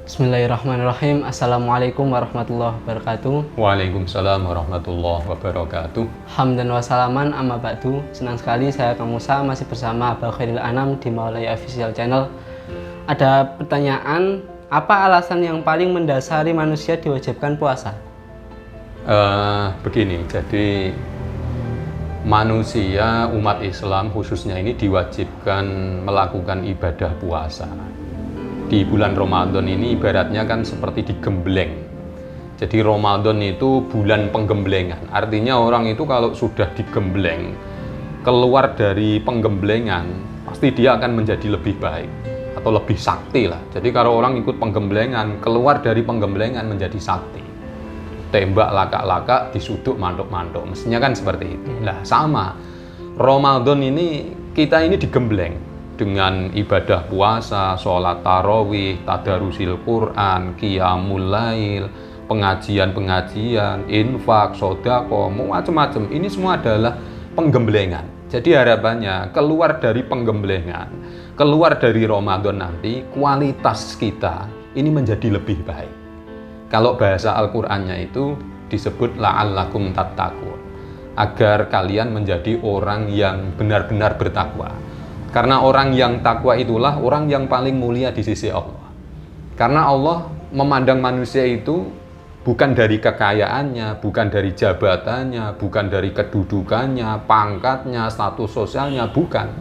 Bismillahirrahmanirrahim. Assalamualaikum warahmatullahi wabarakatuh. Waalaikumsalam warahmatullahi wabarakatuh. Hamdan wa salaman amma ba'du. Senang sekali saya Kang Musa masih bersama Abah Khairil Anam di Maulaya Official Channel. Ada pertanyaan, apa alasan yang paling mendasari manusia diwajibkan puasa? Begini, jadi manusia umat Islam khususnya ini diwajibkan melakukan ibadah puasa. Di bulan Ramadan ini ibaratnya kan seperti digembleng. Jadi Ramadan itu bulan penggemblengan. Artinya orang itu kalau sudah digembleng, keluar dari penggemblengan, pasti dia akan menjadi lebih baik atau lebih sakti lah. Jadi kalau orang ikut penggemblengan, keluar dari penggemblengan menjadi sakti. Tembak lakak-lakak, disuduk mantuk-mantuk. Mestinya kan seperti itu. Nah, sama. Ramadan ini kita ini digembleng dengan ibadah puasa, sholat tarawih, tadarusil Quran, qiyamul lail, pengajian-pengajian, infak, sodako, macam-macam. Ini semua adalah penggemblengan. Jadi harapannya keluar dari penggemblengan, keluar dari Ramadan nanti, kualitas kita ini menjadi lebih baik. Kalau bahasa Al-Qur'annya itu disebut la'allakum tattaqun, agar kalian menjadi orang yang benar-benar bertakwa. Karena orang yang takwa itulah orang yang paling mulia di sisi Allah. Karena Allah memandang manusia itu bukan dari kekayaannya, bukan dari jabatannya, bukan dari kedudukannya, pangkatnya, status sosialnya, bukan.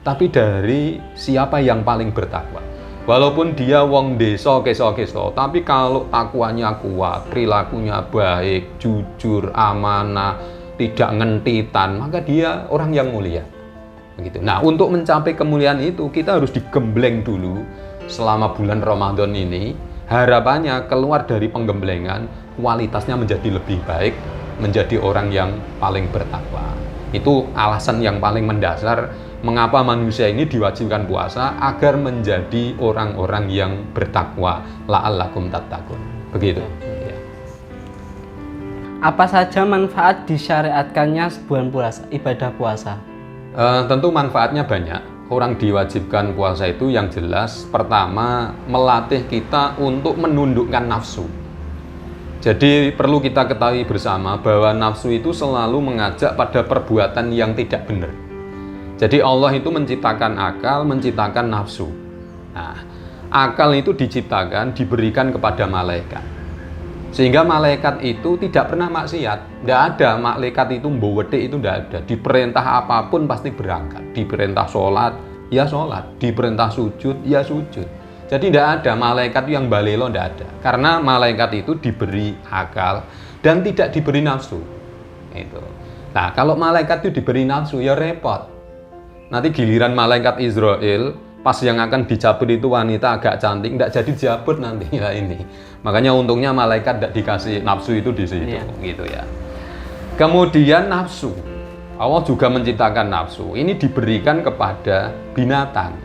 Tapi dari siapa yang paling bertakwa. Walaupun dia wong desa keso-keso, tapi kalau takwanya kuat, perilakunya baik, jujur, amanah, tidak ngentitan, maka dia orang yang mulia. Begitu. Nah, untuk mencapai kemuliaan itu kita harus digembleng dulu selama bulan Ramadan ini. Harapannya keluar dari penggemblengan, kualitasnya menjadi lebih baik, menjadi orang yang paling bertakwa. Itu alasan yang paling mendasar mengapa manusia ini diwajibkan puasa, agar menjadi orang-orang yang bertakwa. La'allakum tattaqun. Begitu. Ya. Apa saja manfaat disyariatkannya bulan puasa, ibadah puasa? Tentu manfaatnya banyak. Orang diwajibkan puasa itu yang jelas, pertama melatih kita untuk menundukkan nafsu. Jadi perlu kita ketahui bersama bahwa nafsu itu selalu mengajak pada perbuatan yang tidak benar. Jadi Allah itu menciptakan akal, menciptakan nafsu. Nah, akal itu diciptakan, diberikan kepada malaikat. Sehingga malaikat itu tidak pernah maksiat. Tidak ada malaikat itu mbowedek, itu tidak ada. Diperintah apapun pasti berangkat. Diperintah sholat, ya sholat. Diperintah sujud, ya sujud. Jadi tidak ada malaikat yang balelo, tidak ada. Karena malaikat itu diberi akal dan tidak diberi nafsu. Itu. Nah, kalau malaikat itu diberi nafsu, ya repot. Nanti giliran malaikat Israel, pas yang akan dicabut itu wanita agak cantik, tidak jadi jabut nanti ya ini. Makanya untungnya malaikat tidak dikasih nafsu itu di situ, gitu ya. Kemudian nafsu, Allah juga menciptakan nafsu. Ini diberikan kepada binatang.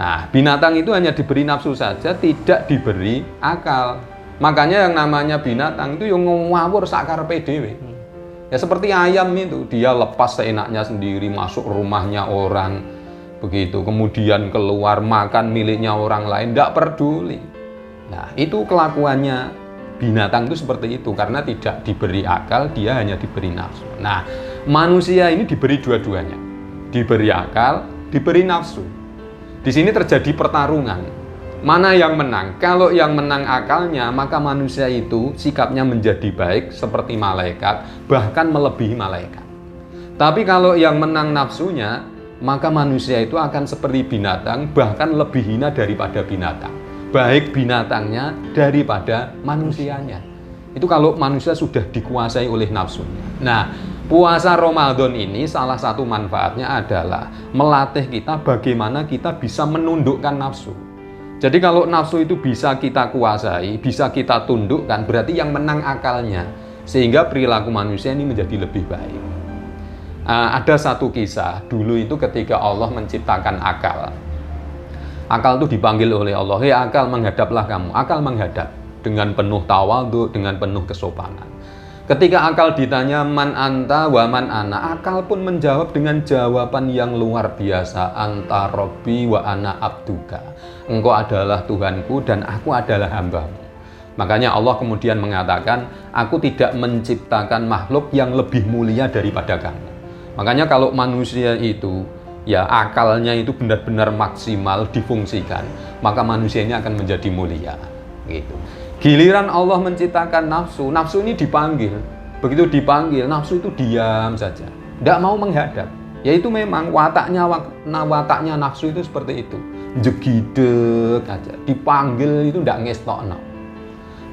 Nah, binatang itu hanya diberi nafsu saja, tidak diberi akal. Makanya yang namanya binatang itu yang ngawur sakarepe dhewe. Ya seperti ayam itu, dia lepas seenaknya sendiri, masuk rumahnya orang, begitu, kemudian keluar makan miliknya orang lain, tidak peduli. Nah, itu kelakuannya binatang itu seperti itu, karena tidak diberi akal, dia hanya diberi nafsu. Nah, manusia ini diberi dua-duanya, diberi akal, diberi nafsu. Di sini terjadi pertarungan. Mana yang menang? Kalau yang menang akalnya, maka manusia itu sikapnya menjadi baik seperti malaikat, bahkan melebihi malaikat. Tapi kalau yang menang nafsunya, maka manusia itu akan seperti binatang, bahkan lebih hina daripada binatang. Baik binatangnya daripada manusianya. Itu kalau manusia sudah dikuasai oleh nafsunya. Nah, puasa Ramadan ini salah satu manfaatnya adalah melatih kita bagaimana kita bisa menundukkan nafsu. Jadi kalau nafsu itu bisa kita kuasai, bisa kita tundukkan, berarti yang menang akalnya. Sehingga perilaku manusia ini menjadi lebih baik. Ada satu kisah, dulu itu ketika Allah menciptakan akal. Akal itu dipanggil oleh Allah, "Hei akal, menghadaplah kamu." Akal menghadap dengan penuh tawadhu, dengan penuh kesopanan. Ketika akal ditanya man anta wa man ana, akal pun menjawab dengan jawaban yang luar biasa. Anta Robbi wa ana abduka. Engkau adalah Tuhanku dan aku adalah hambamu. Makanya Allah kemudian mengatakan, aku tidak menciptakan makhluk yang lebih mulia daripada kamu. Makanya kalau manusia itu, ya akalnya itu benar-benar maksimal difungsikan, maka manusia ini akan menjadi mulia. Gitu. Giliran Allah menciptakan nafsu, nafsu ini dipanggil. Begitu dipanggil, nafsu itu diam saja, tidak mau menghadap. Yaitu memang wataknya nafsu itu seperti itu, jegidek aja. Dipanggil itu tidak ngestokno.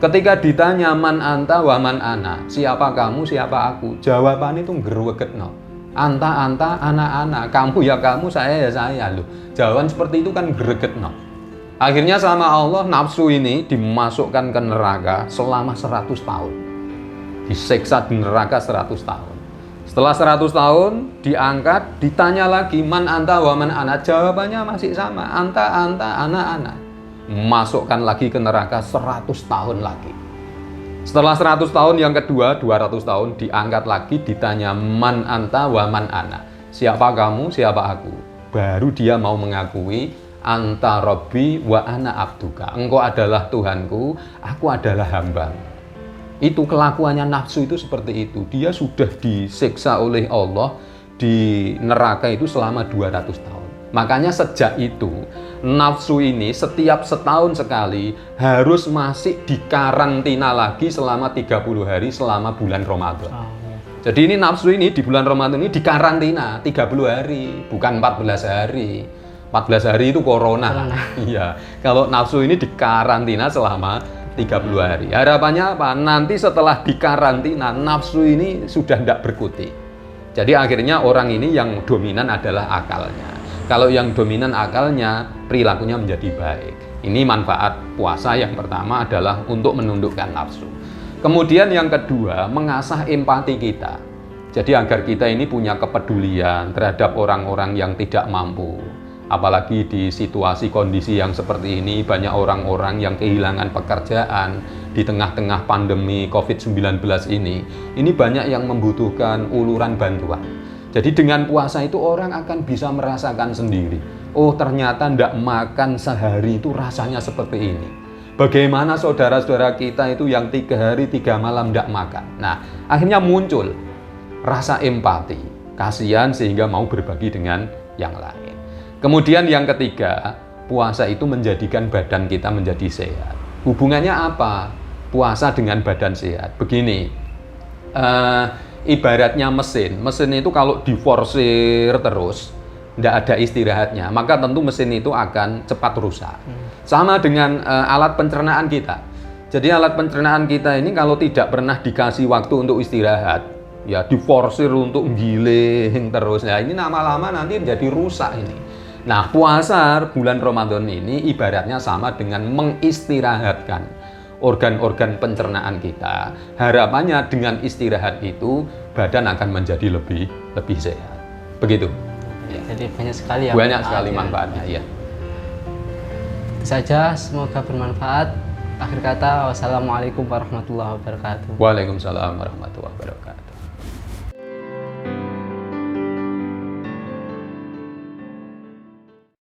Ketika ditanya man anta wa man ana, siapa kamu, siapa aku, jawaban itu ngeruweketno. Anta, ana, kamu ya kamu, saya ya saya loh. Jawaban seperti itu kan gregetno. Akhirnya sama Allah nafsu ini dimasukkan ke neraka selama 100 tahun. Disiksa di neraka 100 tahun. Setelah 100 tahun diangkat, ditanya lagi man anta wa man ana, jawabannya masih sama. Anta, ana. Masukkan lagi ke neraka 100 tahun lagi. Setelah 100 tahun yang kedua, 200 tahun diangkat lagi, ditanya man anta wa man ana. Siapa kamu, siapa aku? Baru dia mau mengakui anta Robbi wa ana abduka. Engkau adalah Tuhanku, aku adalah hambamu. Itu kelakuannya nafsu itu seperti itu. Dia sudah disiksa oleh Allah di neraka itu selama 200 tahun. Makanya sejak itu nafsu ini setiap setahun sekali harus masih dikarantina lagi selama 30 hari selama bulan Ramadan. Jadi ini nafsu ini di bulan Ramadan ini dikarantina 30 hari, bukan 14 hari. 14 hari itu corona. Iya. Kalau nafsu ini dikarantina selama 30 hari. Harapannya apa? Nanti setelah dikarantina nafsu ini sudah tidak berkutik. Jadi akhirnya orang ini yang dominan adalah akalnya. Kalau yang dominan akalnya, perilakunya menjadi baik. Ini manfaat puasa yang pertama adalah untuk menundukkan nafsu. Kemudian yang kedua, mengasah empati kita. Jadi agar kita ini punya kepedulian terhadap orang-orang yang tidak mampu. Apalagi di situasi kondisi yang seperti ini, banyak orang-orang yang kehilangan pekerjaan di tengah-tengah pandemi COVID-19 ini banyak yang membutuhkan uluran bantuan. Jadi dengan puasa itu orang akan bisa merasakan sendiri. Oh ternyata tidak makan sehari itu rasanya seperti ini. Bagaimana saudara-saudara kita itu yang 3 hari 3 malam tidak makan. Nah akhirnya muncul rasa empati, kasihan sehingga mau berbagi dengan yang lain. Kemudian yang ketiga, puasa itu menjadikan badan kita menjadi sehat. Hubungannya apa? Puasa dengan badan sehat. Begini, ibaratnya mesin itu kalau diforsir terus, tidak ada istirahatnya, maka tentu mesin itu akan cepat rusak. Sama dengan alat pencernaan kita. Jadi alat pencernaan kita ini kalau tidak pernah dikasih waktu untuk istirahat, ya diforsir untuk giling terus, ya ini lama-lama nanti jadi rusak ini. Nah, puasa bulan Ramadan ini ibaratnya sama dengan mengistirahatkan organ-organ pencernaan kita. Harapannya dengan istirahat itu badan akan menjadi lebih sehat. Begitu. Ya, jadi banyak sekali ya. Banyak sekali manfaatnya, ya. Itu saja, semoga bermanfaat. Akhir kata, wassalamualaikum warahmatullahi wabarakatuh. Waalaikumsalam warahmatullahi wabarakatuh.